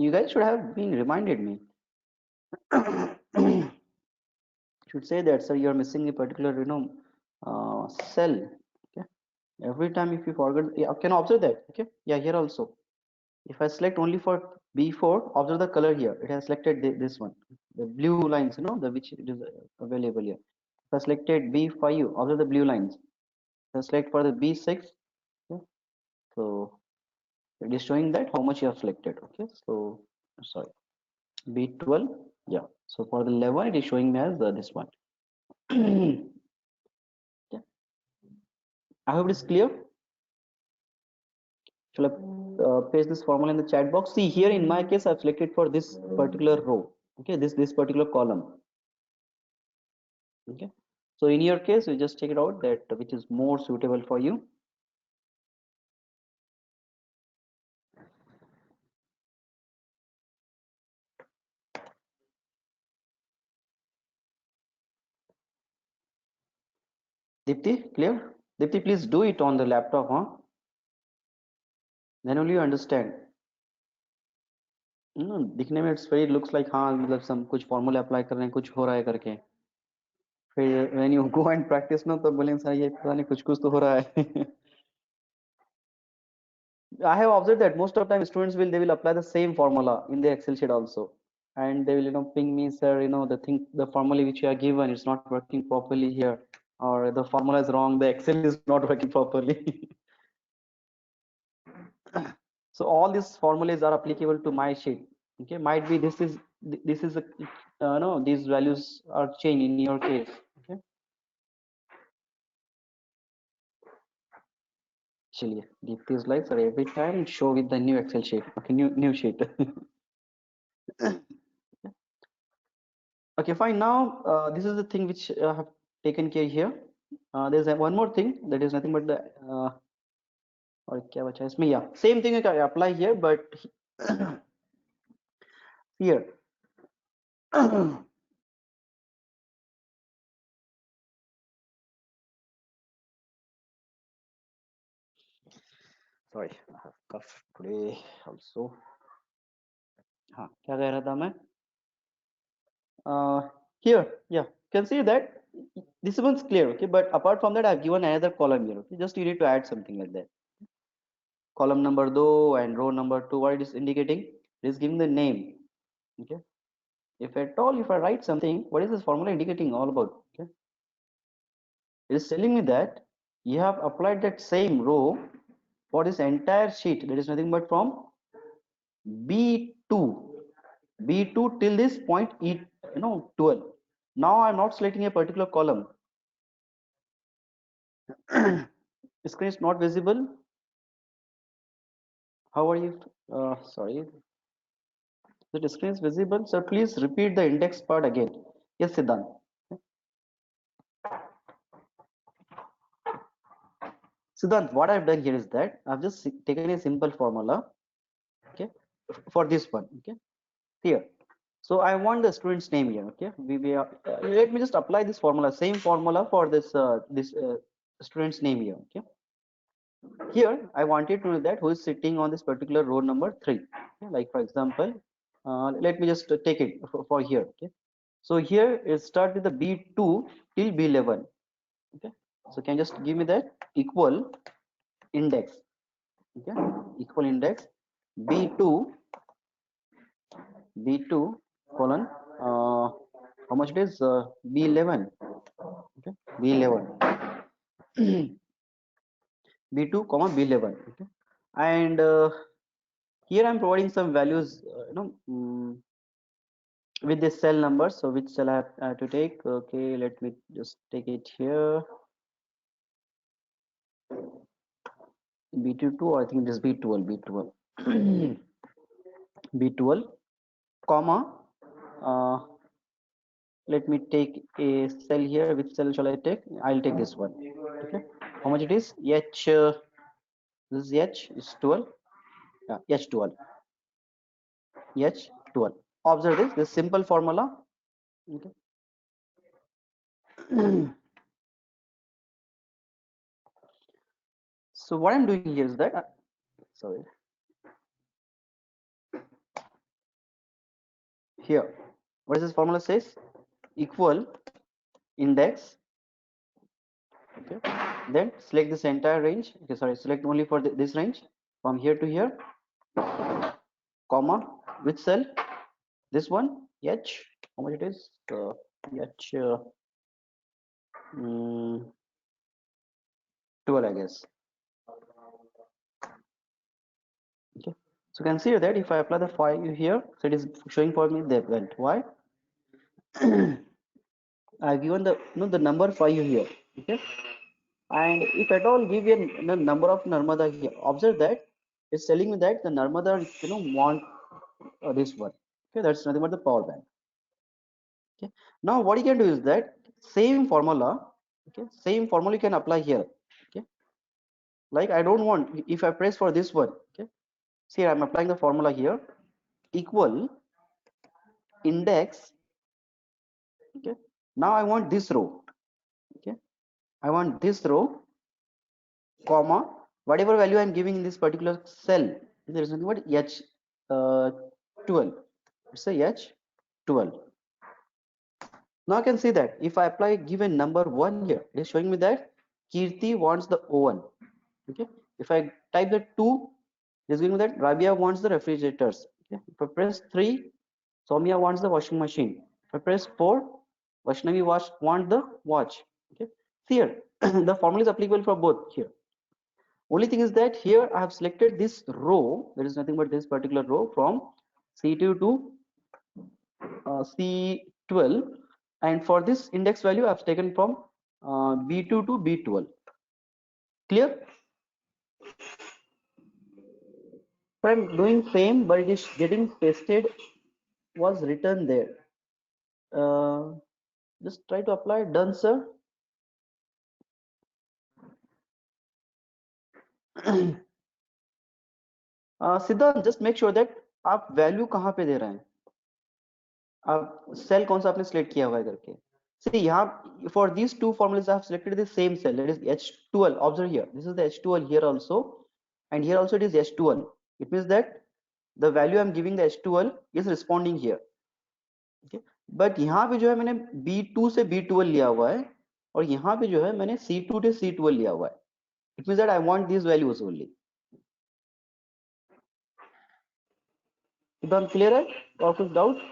You guys should have been reminded me. Should say that, sir, you're missing a particular, cell. Okay. Every time if you forget, yeah, can observe that. Okay. Yeah, here also. If I select only for B4, observe the color here. It has selected this one, the blue lines, the which it is available here. If I selected B5, observe the blue lines. If I select for the B6, okay, so it is showing that how much you have selected. Okay, so sorry, B12, yeah. So for the 11, it is showing me as this one. Okay. I hope it is clear. Shall I paste this formula in the chat box? See here in my case, I've selected for this particular row. Okay, this particular column. Okay, so in your case, you just check it out that which is more suitable for you. Dipti, clear? Dipti, please do it on the laptop, huh? Then only you understand. दिखने में it's very looks like हाँ मतलब some कुछ formula apply कर रहे हैं कुछ हो रहा है करके. फिर when you go and practice ना तो बोलेंगे सर ये पता नहीं कुछ तो हो रहा है. I have observed that most of the time students will apply the same formula in the Excel sheet also, and they will ping me, sir, the formula which you are given is not working properly here, or the formula is wrong, the Excel is not working properly. So all these formulas are applicable to my sheet. Okay, might be this is a no, these values are changed in your case. Okay, चलिए give these likes or every time show with the new Excel sheet. Okay, new sheet. Okay, fine. Now this is the thing which I have taken care here. There's one more thing that is nothing but the और क्या बचा है इसमें, yeah, same thing I apply here, but here. Sorry, I have cough today also. हाँ, क्या कह रहा था मैं? Here, yeah, you can see that this one's clear, okay, but apart from that, I've given another column here, okay, just you need to add something like that. Column number 2 and row number 2, what it is indicating? It is giving the name, okay. If at all, if I write something, what is this formula indicating all about, okay? It is telling me that you have applied that same row for this entire sheet, that is nothing but from B2 B2 till this point E, 12. Now I'm not selecting a particular column. Screen is not visible. How are you? Sorry, the screen is visible. So please repeat the index part again. Yes, Siddhant. Siddhant, what I've done here is that I've just taken a simple formula, okay, for this one, okay, here. So I want the student's name here, okay. We are, let me just apply this formula, same formula for this student's name here, okay. Here I wanted to know that who is sitting on this particular row number 3, okay? Like for example, let me just take it for here, okay. So here it start with the B2 till B11, okay. So can you just give me that equal index, okay, equal index B2 colon how much it is, B11, okay, B11 B2 comma B11, okay. And here I'm providing some values, with this cell number. So which cell I have to take? Okay, let me just take it here. B22, I think this B12, B12, B12, comma. Uh, Let me take a cell here. Which cell shall I take? I'll take this one. Okay. How much it is? H. This is H is 12. Yeah, H12. H12. Observe this simple formula. Okay. So what I'm doing here is that, sorry, here, what is this formula says? Equal index, okay. Then select this entire range. Okay, sorry, select only for this range from here to here, comma, which cell? This one, H. How much it is? H. 12, I guess. Okay, so you can see that if I apply the 5 here, so it is showing for me the event. Why? I've given the number 5 here, okay. And if at all give a number of Narmada here, observe that it's telling me that the Narmada want this one, okay. That's nothing but the power bank, okay. Now what you can do is that same formula, okay, same formula you can apply here, okay. Like I don't want, if I press for this one, okay, see I'm applying the formula here, equal index, okay. Now I want this row, okay, I want this row, comma, whatever value I'm giving in this particular cell, there is nothing but H12, it's a H12. Now I can see that if I apply given number 1 here, it is showing me that Kirti wants the oven, okay. If I type the 2, it is giving me that Rabia wants the refrigerators, okay. If I press 3, Soumya wants the washing machine. If I press 4, Vaishnavi want the watch, okay. Here the formula is applicable for both here. Only thing is that here I have selected this row, there is nothing but this particular row from C2 to C12, and for this index value I have taken from B2 to B12. Clear? So I'm doing same, but it is getting pasted was written there. Just try to apply. Done, sir. सिद्धांत, just make sure that आप value कहाँ पे दे रहे हैं, आप cell कौन सा आपने सिलेक्ट किया हुआ है करके. See, यहाँ for these two formulas I have selected the same cell, that is H12. Observe here, this is the H12 here also, and here also it is H12. It means that the value I am giving the H12 is responding here. Okay, but यहाँ पे जो है मैंने B2 से B12 लिया हुआ है, और यहाँ पे जो है मैंने C2 से C12 लिया हुआ है. It means that I want these values only. सिद्धांत क्लियर है और कुछ doubt?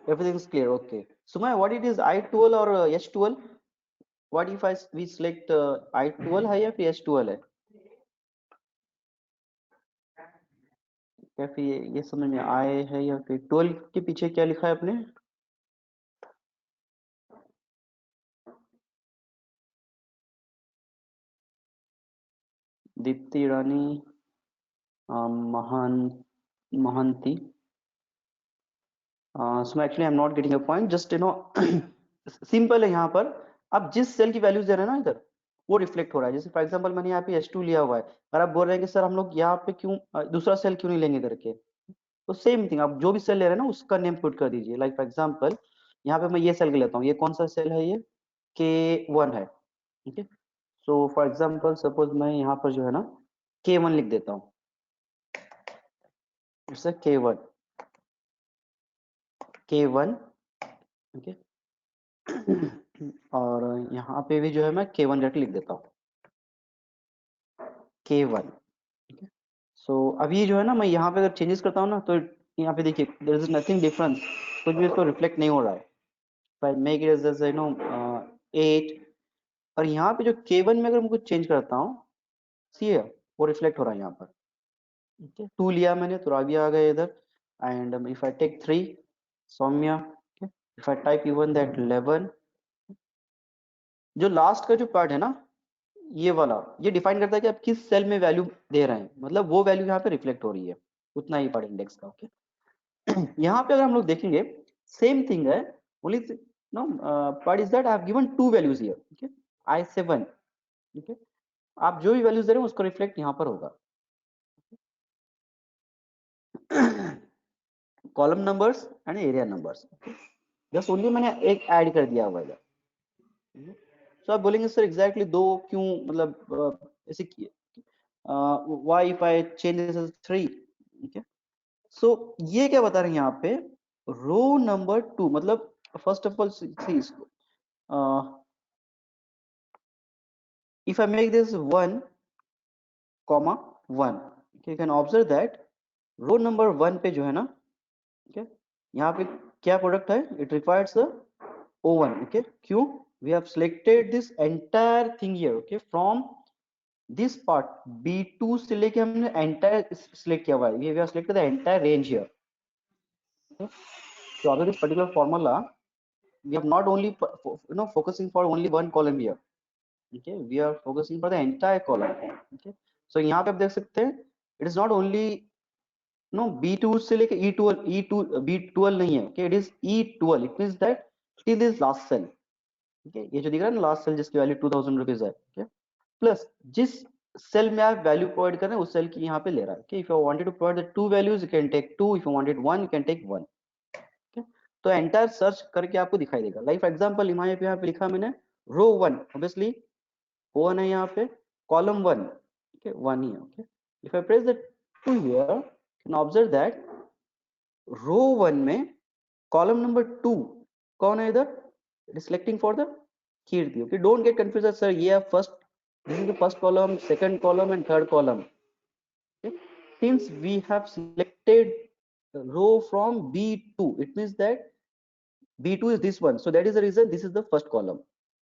Everything is clear. Okay. Sumaya, what it is, I12 or H12? What if we select I12 है या फिर H12 है? या फिर ये समझ में आए है या फिर 12 के पीछे क्या लिखा है आपने? Dipti Rani Mahanti. So actually I'm not getting a point. Just simple है. यहाँ पर आप जिस सेल की वैल्यूज दे रहे हैं ना इधर, वो रिफ्लेक्ट हो रहा है. जैसे फॉर एग्जांपल मैंने यहाँ पे H2 लिया हुआ है, अगर आप बोल रहे हैं कि सर हम लोग यहाँ पे क्यों दूसरा सेल क्यों नहीं लेंगे करके, तो सेम थिंग, आप जो भी सेल ले रहे हैं ना उसका नेम पुट कर दीजिए. लाइक फॉर एग्जांपल यहाँ पे मैं ये सेल लेता हूँ. ये कौन सा सेल है? ये K1 है. ठीक है. सो फॉर एग्जांपल सपोज मैं यहाँ पर जो है ना K1 लिख देता हूँ. It's K1. K1. ओके. और यहाँ पे भी जो है मैं K1 डायरेक्ट लिख देता हूँ. K1. सो अभी जो है ना मैं यहाँ पे अगर चेंजेस करता हूँ ना, तो यहाँ पे देखिए देयर इज नथिंग डिफरेंस, कुछ भी इसको रिफ्लेक्ट नहीं हो रहा है. पर मेक इट एज 8. और यहाँ पे जो K1 में अगर मैं कुछ चेंज करता हूँ, सी वो रिफ्लेक्ट हो रहा है यहाँ पर. ठीक है. 2 लिया मैंने तो रावी आ गए इधर. And if I take 3, Saumya. If I type even that 11, जो लास्ट का जो पार्ट है ना ये वाला, ये डिफाइन करता है कि आप किस सेल में वैल्यू दे रहे हैं, मतलब वो वैल्यू यहाँ पे रिफ्लेक्ट हो रही है. उतना ही पार्ट इंडेक्स का. ओके. यहाँ पे अगर हम लोग देखेंगे सेम थिंग है, only no part is that I have given two values here. Okay. I7. ठीक है. आप जो भी वैल्यूज दे रहे हैं उसको रिफ्लेक्ट यहाँ पर होगा. Column numbers and area numbers. Just only मैंने एक ऐड कर दिया हुआ है. तो आप बोलेंगे सर एग्जैक्टली दो क्यों, मतलब ऐसे किए, why if I change this as 3. ठीक है. सो ये क्या बता रहे हैं यहाँ पे, रो नंबर 2, मतलब फर्स्ट ऑफ ऑल सी इसको, if I make this 1, 1, you can observe that row number 1 पे जो है ना, ठीक है, यहाँ पे क्या प्रोडक्ट है, इट रिक्वायर्स O1. ओके. क्यों? We have selected this entire thing here. Okay. From this part B2 से लेके हमने एंटायर सिलेक्ट किया हुआ है. We have selected the entire range here. So under this particular formula, we are not only focusing for only one column here. Okay, we are focusing for the entire column. Okay, so यहाँ पे आप देख सकते हैं it is not only B2 से लेके B12 नहीं है. Okay, it is E12. It means that till this last cell. Okay, ये जो दिख रहा है ना लास्ट सेल जिसकी वैल्यू 2000 रुपीज है. Okay, प्लस जिस सेल में आप वैल्यू प्रोवाइड कर रहे हैं उस सेल की यहाँ पे ले रहा है. Okay, if you wanted to provide the two values, you can take two. If you wanted one, you can take one. Okay, तो एंटायर सर्च करके आपको दिखाई देगा. लाइक फॉर एग्जांपल यहाँ पे लिखा मैंने रो 1, ऑब्वियसली O1 है यहाँ पे, कॉलम 1, okay, 1 ही है. Okay, if I press the 2 here, you can observe that रो 1 में कॉलम नंबर 2 कौन है इधर? It is selecting for the Kirti. Okay, don't get confused sir, ये first, this is the first column, second column and third column. Okay, since we have selected row from B2, it means that B2 is this one, so that is the reason this is the first column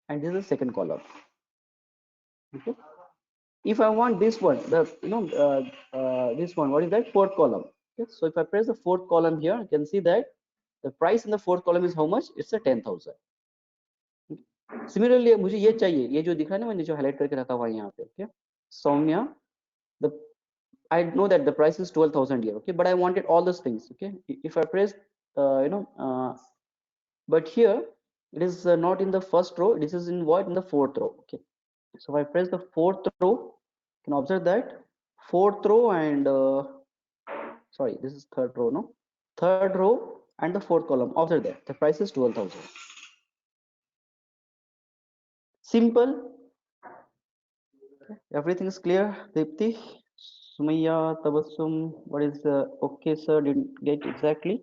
and this is the second column. Okay, if I want this one, the this one, what is that? Fourth column. Okay, so if I press the fourth column here, you can see that the price in the fourth column is how much? It's a 10,000. Similarly, मुझे ये चाहिए, ये जो दिख रहा है ना, मैंने जो हाईलाइट करके रखा हुआ है यहाँ पे. Okay, Saumya, the I know that the price is 12,000 here. Okay, but I wanted all those things. Okay, if I press but here it is not in the first row, this is in what? In the fourth row. Okay, so if I press the fourth row, you can observe that fourth row and sorry, this is third row, no, third row and the fourth column. Observe that the price is 12,000. Simple. Okay. Everything is clear, Deepti? Sumaya, Tabassum, what is okay sir, didn't get exactly.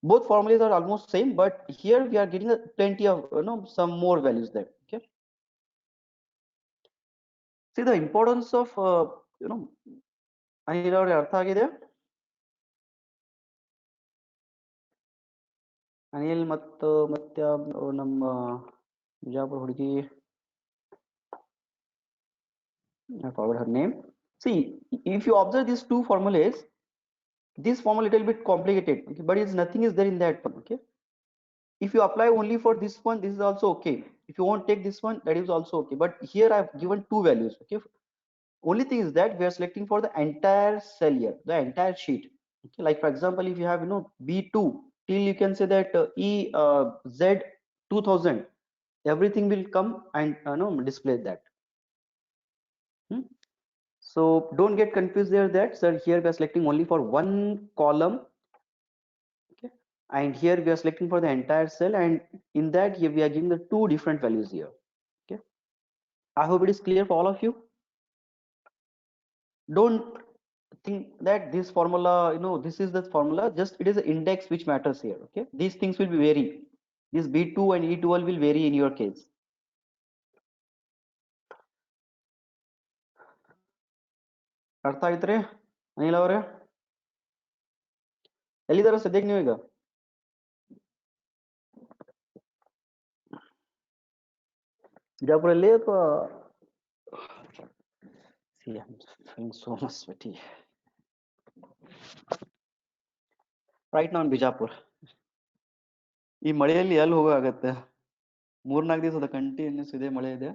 Both formulas are almost same, but here we are getting plenty of some more values there. Okay, see the importance of Anil ಅವರೇ ಅರ್ಥ ಆಗಿದೆ? ಅನಿಲ್ ಮತ್ತು ಮತ್ತೆ ನಮ್ಮ ಬಿಜಾಪುರ ಹುಡುಗಿ, I forgot her name. See, if you observe these two formulas, this formula little bit complicated, okay, but it's nothing is there in that one. Okay, if you apply only for this one, this is also okay. If you won't take this one, that is also okay, but here I've given two values. Okay, only thing is that we are selecting for the entire cell here, the entire sheet. Okay, like for example, if you have B2 till you can say that Z 2000, everything will come and display that. So don't get confused there that sir, here we are selecting only for one column. Okay, and here we are selecting for the entire cell, and in that here we are giving the two different values here. Okay, I hope it is clear for all of you. Don't think that this formula, this is the formula, just it is the index which matters here. Okay, these things will be vary, this B2 and E12 will vary in your case. ಅರ್ಥ ಆಯ್ತ್ರಿ ಅನಿಲ್ ಅವರೇ? ಎಲ್ಲಿದಾರ ಸದ್ಯಕ್ಕೆ ನೀವು ಈಗ? ಬಿಜಾಪುರಲ್ಲಿ ಅಥವಾ? See, I'm feeling so much sweaty right now in Bijapur. ಈ ಮಳೆಯಲ್ಲಿ ಎಲ್ಲಿ ಹೋಗಕ್ಕಾಗತ್ತೆ? 3-4 ದಿವಸದ ಕಂಟಿನ್ಯೂಸ್ ಇದೆ ಮಳೆ ಇದೆ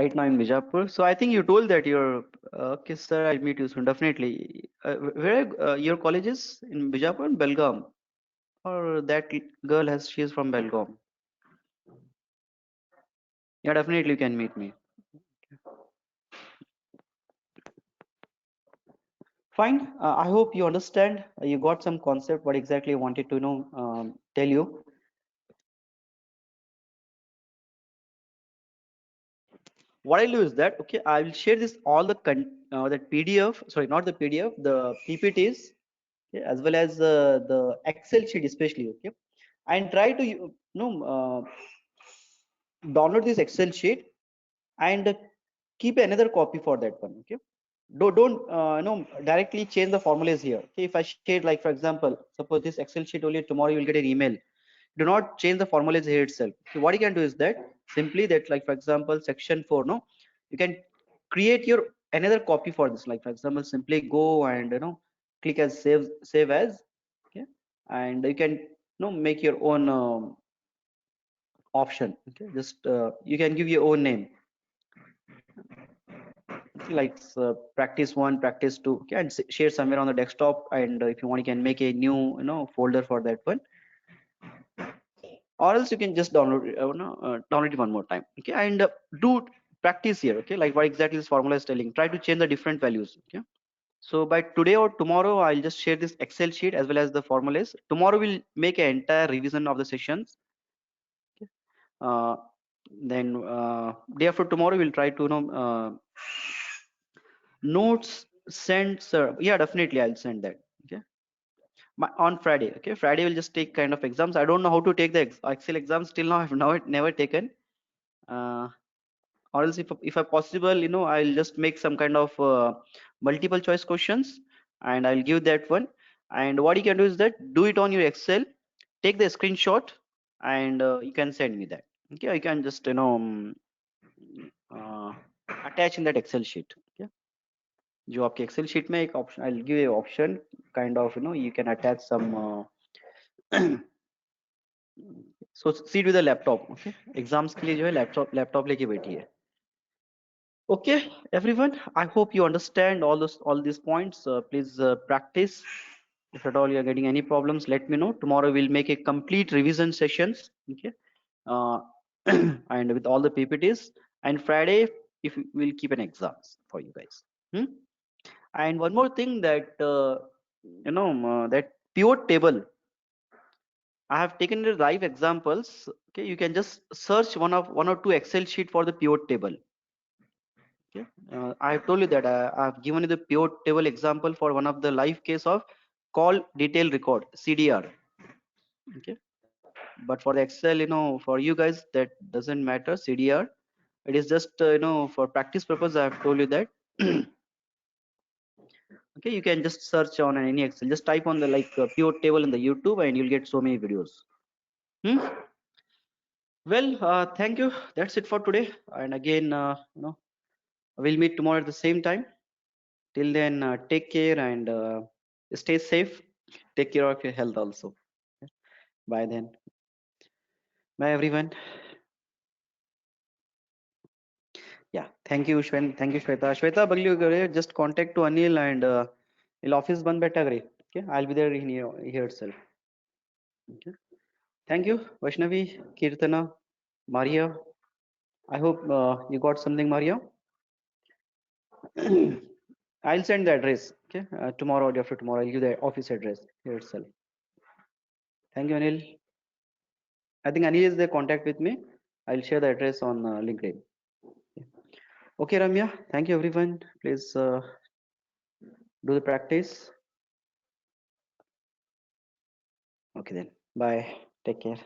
right now in Bijapur. So I think you told that you're okay sir, I'll meet you soon definitely. Where your college is in Bijapur and Belgaum, or that girl she is from Belgaum? Yeah, definitely you can meet me. Fine. I hope you understand, you got some concept what exactly I wanted to tell you. What I'll do is that, okay, I will share this all the that PDF, sorry, not the PDF, the PPTs, okay, as well as the Excel sheet especially. Okay, and try to download this Excel sheet and keep another copy for that one. Okay, don't directly change the formulas here. Okay, if I share, like for example, suppose this Excel sheet only, tomorrow you will get an email, do not change the formulas here itself. So what you can do is that simply that, like for example, section 4, you can create your another copy for this. Like for example, simply go and click as save as. Okay, and you can make your own option. Okay, just you can give your own name, like practice 1, practice 2. Okay, and share somewhere on the desktop, and if you want, you can make a new folder for that one. or else you can just download download it one more time. Okay, and do practice here. Okay, like what exactly this formula is telling. Try to change the different values. Okay, so by today or tomorrow, I'll just share this Excel sheet as well as the formulas. Tomorrow we'll make an entire revision of the sessions. Okay. Then day after tomorrow we'll try to notes send, sir. Yeah, definitely I'll send that. Okay. On Friday. Okay, Friday we'll just take kind of exams. I don't know how to take the Excel exams till now. I've never taken. Or else if I possible, I'll just make some kind of multiple choice questions and I'll give that one. And what you can do is that do it on your Excel, take the screenshot, and you can send me that. Okay, you can just uh, attach in that Excel sheet. Okay, जो आपके Excel sheet में एक option, I'll give you option kind of, you can attach some so sit with the laptop. Okay, exams के लिए जो है laptop लेके बैठी है. Okay, everyone, I hope you understand all these points. Please practice. If at all you're getting any problems, let me know. Tomorrow we'll make a complete revision sessions. Okay, uh, and with all the PPTs. And Friday, if we'll keep an exams for you guys. Hmm? And one more thing that that pivot table. I have taken the live examples. Okay, you can just search one or two Excel sheet for the pivot table. Okay, I have told you that I have given you the pivot table example for one of the live case of call detail record CDR. Okay, but for the Excel, for you guys that doesn't matter CDR. It is just for practice purpose. I have told you that. Okay, you can just search on any Excel. Just type on the pivot table in the YouTube, and you'll get so many videos. Hmm? Well, thank you. That's it for today. And again, we'll meet tomorrow at the same time. Till then, take care and stay safe. Take care of your health also. Bye then. Bye everyone. Yeah, thank you, Shwen. Thank you, Shweta. Shweta, bagli just contact to Anil and office ban beta kare. Okay, I'll be there in here itself. Okay. Thank you, Vaishnavi, Kirtana, Maria. I hope you got something, Maria. I'll send the address. Okay, tomorrow or day after tomorrow, I'll give the office address here itself. Thank you, Anil. I think Anil is the contact with me. I'll share the address on LinkedIn. Okay, Ramya. Thank you, everyone. Please do the practice. Okay, then. Bye. Take care.